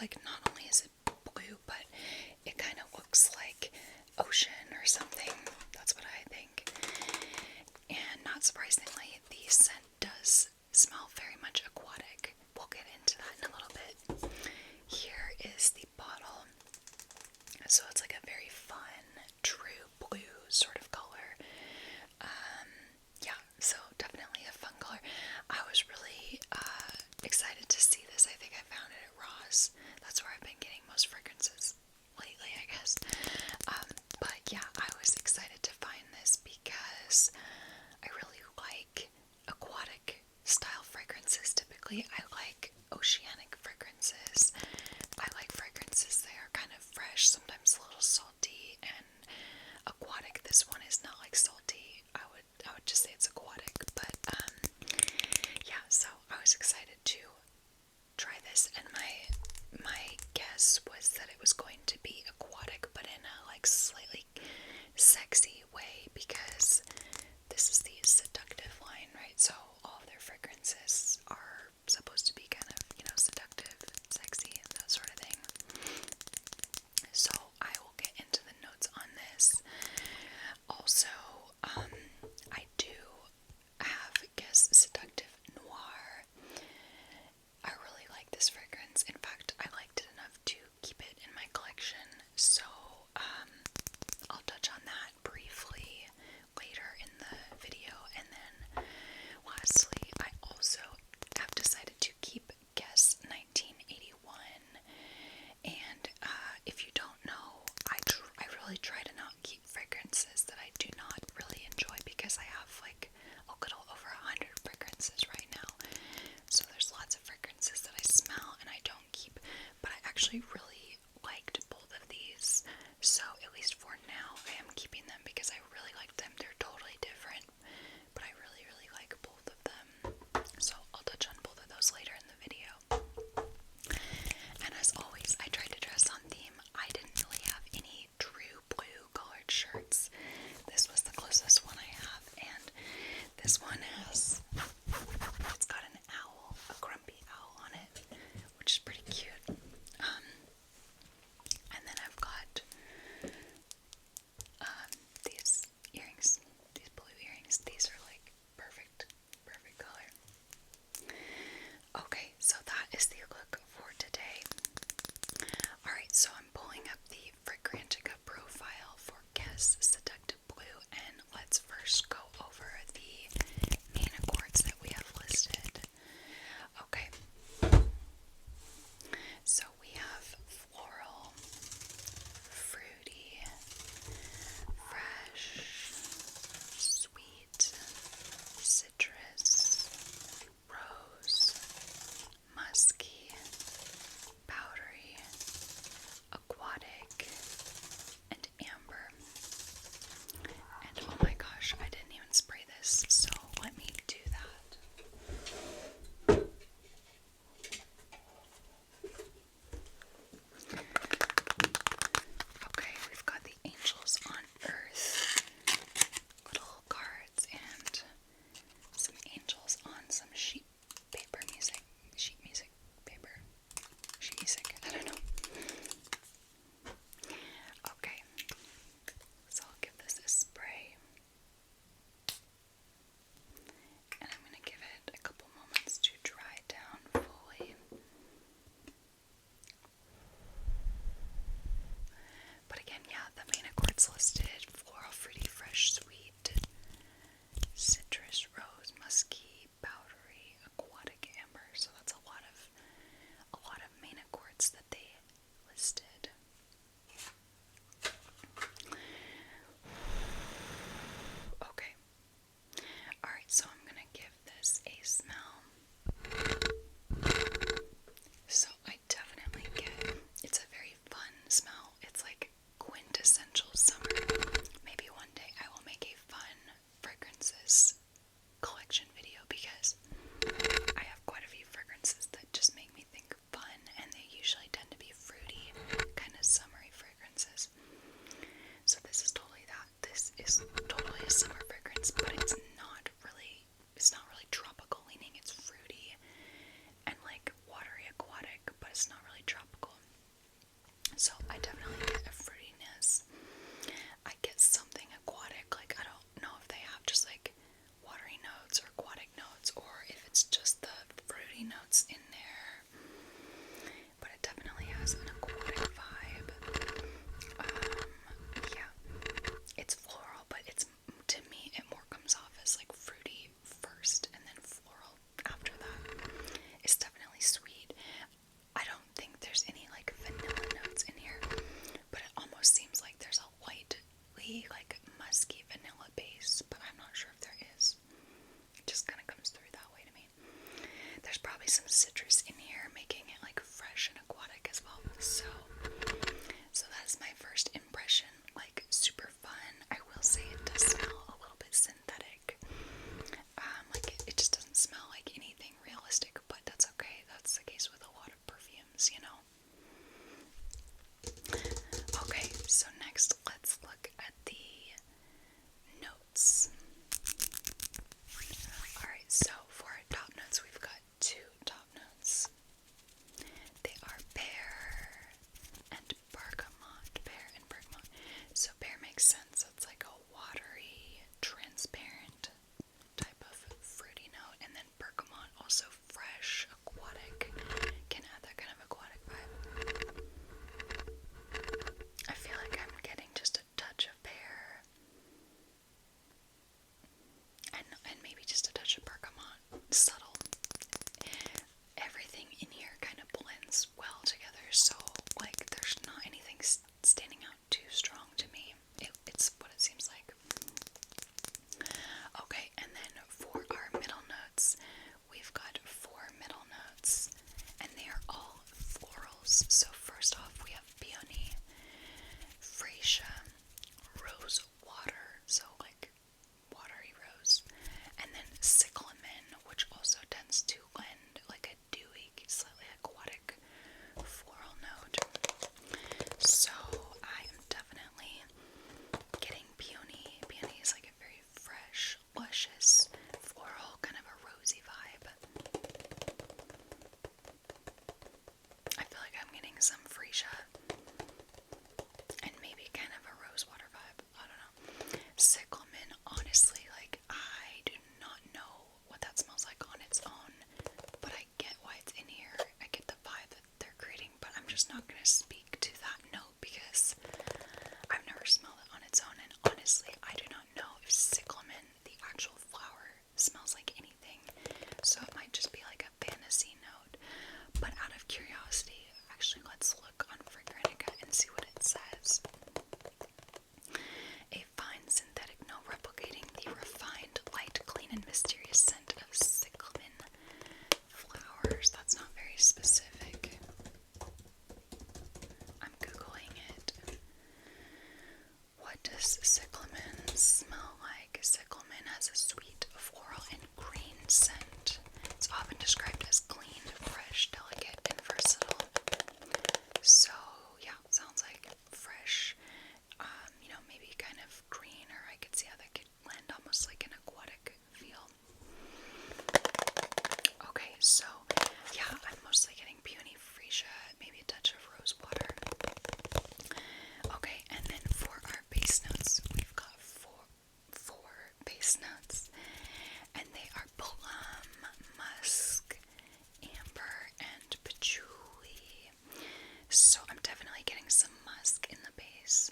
like not only is it blue, but it kind of looks like ocean or something. That's what I think. And not surprisingly, the scent does smell very much aquatic. We'll get into that in a little bit. Here is the bottle. So it's like a very fun, true blue sort of color. Yeah, so definitely a fun color. I was really excited to see this. I think I found it at Ross. That's where I've been getting most fragrances lately, I guess. But yeah, I was excited to find this because I really like aquatic style fragrances. Typically, I like oceanic fragrances. I like fragrances that are kind of fresh, sometimes a little salty, and aquatic. This one is not like salty. I would just say it's aquatic, but yeah. So I was excited to try this, and my guess was that it was going to be aquatic, but in a like slightly sexy way, because this is the Seductive line, right? So all of their fragrances are supposed to be kind of, seductive, sexy, and that sort of thing. So I will get into the notes on this. Also, I do have Guess Seductive Noir. I really like this fragrance. In fact, I liked it enough to keep it in my collection. So I'll touch on that briefly later in the video. And then lastly, I also have decided to keep Guess 1981. And if you don't know, I really try to not keep fragrances that I do not really enjoy, because I have like a little over 100 fragrances right now. So there's lots of fragrances that I smell and I don't keep, but I actually really liked both of these. So at least for now, I am keeping them because I really like them. They're totally different, but I really, really like both of them. So I'll touch on both of those later in the video. And as always, I tried to dress on theme. I didn't really have any true blue colored shirts. This was the closest one I have, and this one it's got an owl, a grumpy owl on it, which is pretty cute. So I definitely get a fruitiness. I get something aquatic, like I don't know if they have just like watery notes or aquatic notes, or if it's just the fruity notes in there. But it definitely has an aquatic vibe. Yeah, it's floral, but it's, to me, it more comes off as like fruity first and then floral after that. It's definitely sweet. I don't think there's any like vanilla notes in here, but it almost seems like there's a lightly like musky vanilla base, but I'm not sure if there is. It just kind of comes through that way to me. There's probably some citrus in here, making it like fresh and aquatic as well. So that's my first impression. Like, super fun. I will say it does smell a little bit synthetic. Like it just doesn't smell like anything realistic, but that's okay. That's the case with a lot of perfumes, you know. Okay, so next let's look at the notes. Alright, so for our top notes, we've got two top notes. They are pear and bergamot. Pear and bergamot. So pear makes sense. It's like a watery, transparent type of fruity note. And then bergamot, also fresh, aquatic. Can add that kind of aquatic vibe. I feel like I'm getting just a touch of pear. And maybe just a touch of bergamot. Subtle. Everything in here kind of blends well together, so like there's not anything standing out too strong to me. It's what it seems like. Okay, and then for our middle notes, we've got 4 middle notes, and they are all florals. So first off, we have peony, freesia, rose water, so like watery rose, and then cyclamen, which also tends to lend like a dewy, slightly aquatic floral note. So I am definitely getting peony. Peony is like a very fresh, luscious, floral, kind of a rosy vibe. I feel like I'm getting some freesia and maybe kind of a rosewater vibe. I don't know. Cyclamen, honestly, like I do not know what that smells like on its own, but I get why it's in here. I get the vibe that they're creating, but I'm just not going to speak to that note because I've never smelled it on its own, and honestly, I do not know if cyclamen, the actual flower, smells like anything, so it might just be like a fantasy note. But out of curiosity, actually, let's look on Fragrantica and see what it says. A fine synthetic note replicating the refined, light, clean, and mysterious scent of cyclamen flowers. That's not very specific. I'm Googling it. What does cyclamen smell like? Cyclamen has a sweet, floral, and green scent. It's often described as clean, fresh, delicate, and versatile. So, yeah, sounds like fresh. You know, maybe kind of green, or I could see how that could blend almost like an aquatic feel. Okay, so yeah, I'm mostly getting peony, freesia, maybe a touch of rose water. Okay, and then for our base notes, we've got four base notes, and they are plum, musk, amber, and patchouli. So I'm definitely getting some musk in the base.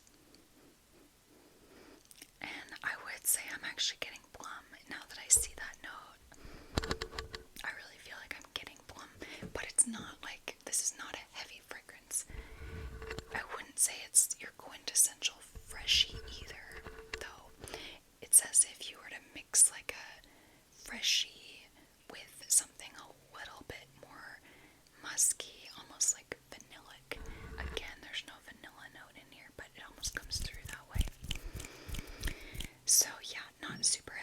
And I would say I'm actually getting plum now that I see that note. I really feel like I'm getting plum, but it's not like, this is not a heavy fragrance. I wouldn't say it's your quintessential freshy either, though. It's as if you were to mix like a freshy with something a little bit more musky, almost like vanillic. Again, there's no vanilla note in here, but it almost comes through that way. So yeah, not super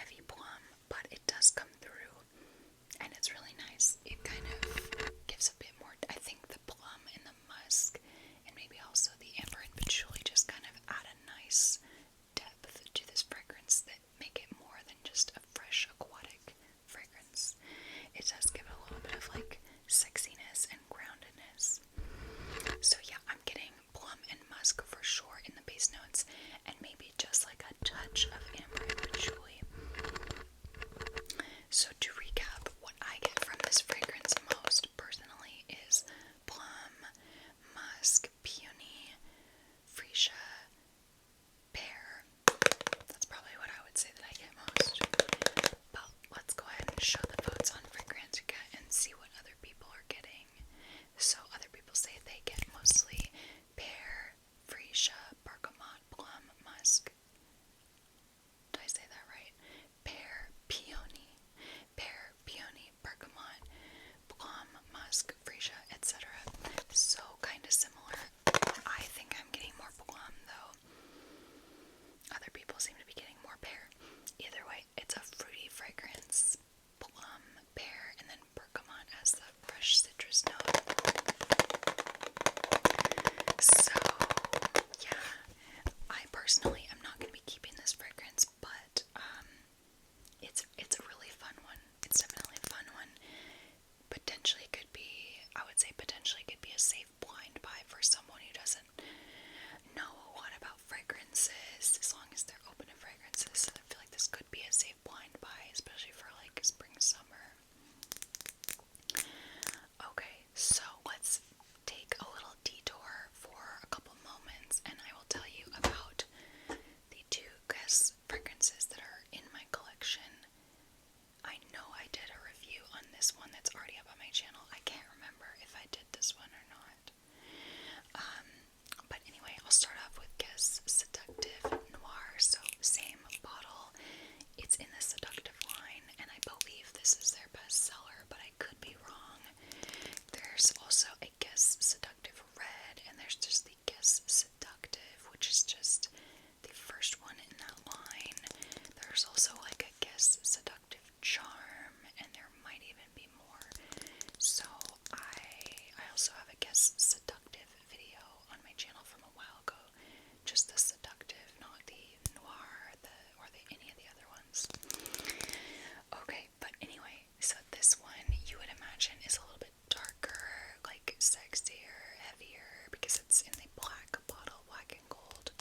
is it's in the black bottle, black and gold.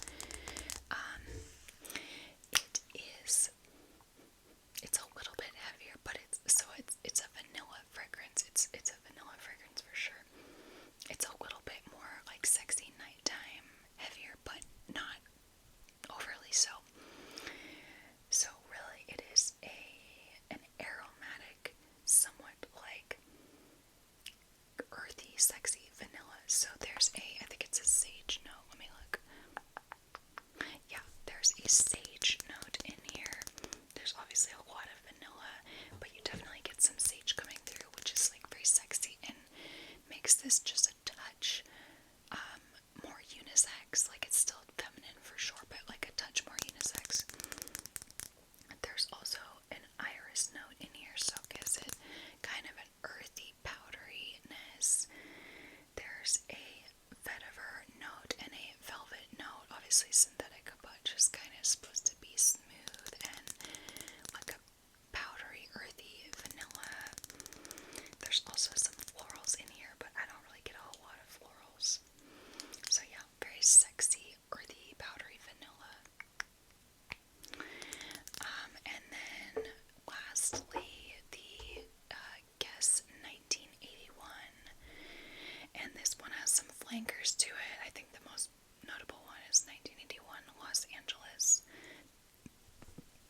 It is, it's a little bit heavier, but it's a vanilla fragrance. It's a vanilla fragrance for sure. It's a little bit more like sexy nighttime, heavier, but not overly so. So really, it is an aromatic, somewhat like earthy, sexy vanilla. So there's I think it's a sage note. Let me look. Yeah, there's a sage note in here. There's obviously a lot of vanilla, but you definitely get some sage coming through, which is like very sexy and makes this just a touch more unisex. Like it's still feminine for sure, but like a touch more unisex. There's also an iris note in here, so gives it kind of an earthy powderiness. There's a vetiver note and a velvet note. Obviously synthetic, but just kind of supposed to be smooth and like a powdery, earthy vanilla. There's also some florals in here, but I don't really get a whole lot of florals. So yeah, very sexy, earthy, powdery vanilla. And then lastly, the Guess 1981. And this one has some flankers to it. I think the most notable one is 1981 Los Angeles.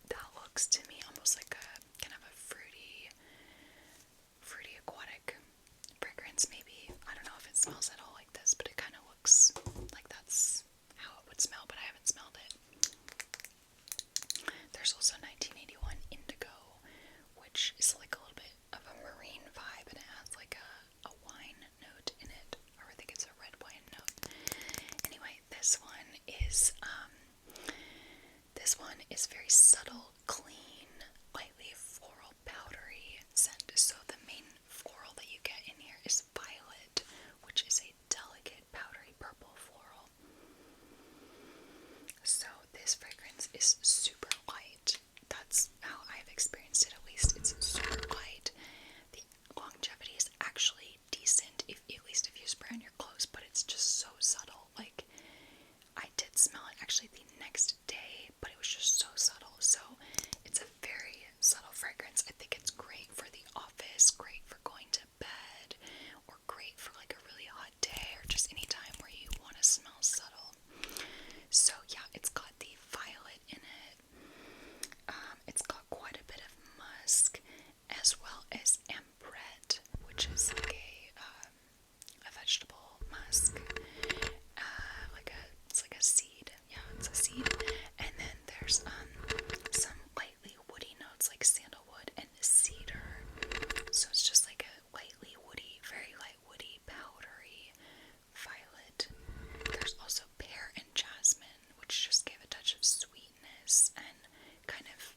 That looks to me almost like a kind of a fruity aquatic fragrance maybe. I don't know if it smells at all like this, but it kind of looks like that's how it would smell, but I haven't smelled it. There's also 1981 Indigo, which is like a little bit of a marine vibe, and it has like a wine note in it, or I think it's a red wine note. Anyway, this one is very subtle, clean, lightly floral, powdery scent. So the main floral that you get in here is violet, which is a delicate, powdery purple floral. So this fragrance is super light. That's how I've experienced it, at least. It's super light. The longevity is actually decent, at least if you spray on your clothes, but it's just so subtle. Like, I did smell it actually the next day, but it was just so subtle. So it's a very subtle fragrance. I think it's great for the office, great for going to bed, or great for like a really hot day, or just any time where you want to smell subtle. So yeah, it's got the violet in it. It's got quite a bit of musk, as well as ambrette, which is like a vegetable musk. It's like a seed. Yeah, it's a seed. And then there's some lightly woody notes like sandalwood and cedar. So it's just like a lightly woody, very light woody, powdery violet. There's also pear and jasmine, which just give a touch of sweetness and kind of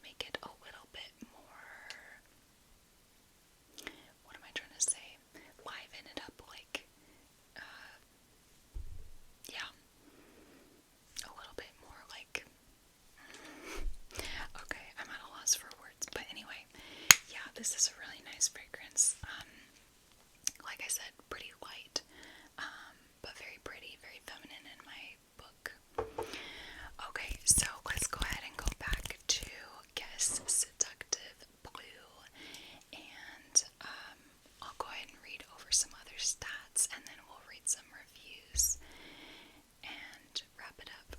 make it a little bit more, what am I trying to say? Liven it up, like, yeah, a little bit more like, okay, I'm at a loss for words, but anyway, yeah, this is a really nice fragrance. Like I said, pretty light, but very pretty, very feminine in my book. Okay, so let's go ahead and go back to Guess Seductive Blue, and I'll go ahead and read over some other stats, and then we'll read some reviews and wrap it up.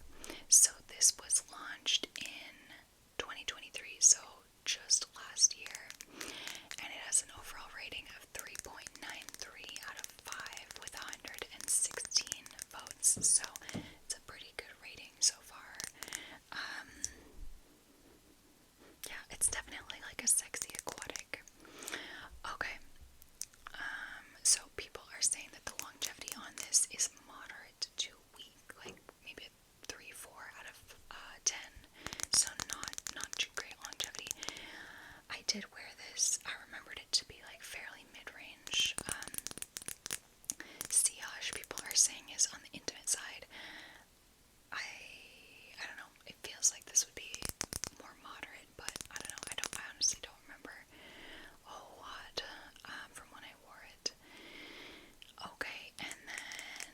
So this was launched in 2023, so just last year, and it has an overall rating of 3.93 out of 5 with 116 votes, so it's a pretty good rating so far. Yeah, it's definitely like a sexy aquatic. Okay, so people are saying that the longevity on this is moderate to weak, like maybe a 3-4 out of 10, so not too great longevity. I did wear this. I remembered it to be like fairly mid-range. Sillage, people are saying, is on the intimate side. I don't know. It feels like this would be more moderate, but I don't know. I honestly don't remember a whole lot from when I wore it. Okay, and then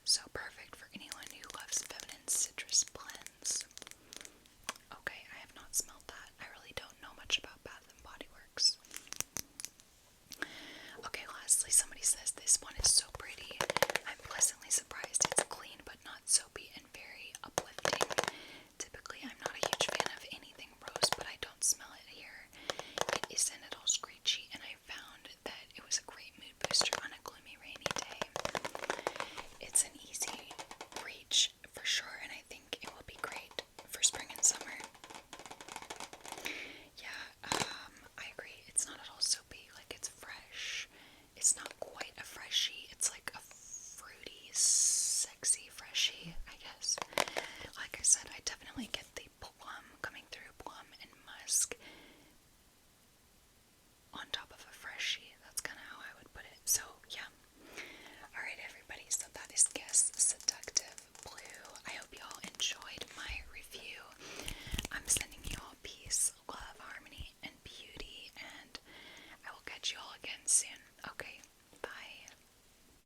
So perfect for anyone who loves feminine citrus blends. Okay, I have not smelled that. I really don't know much about Bath and Body Works. Okay, lastly, somebody says this one is so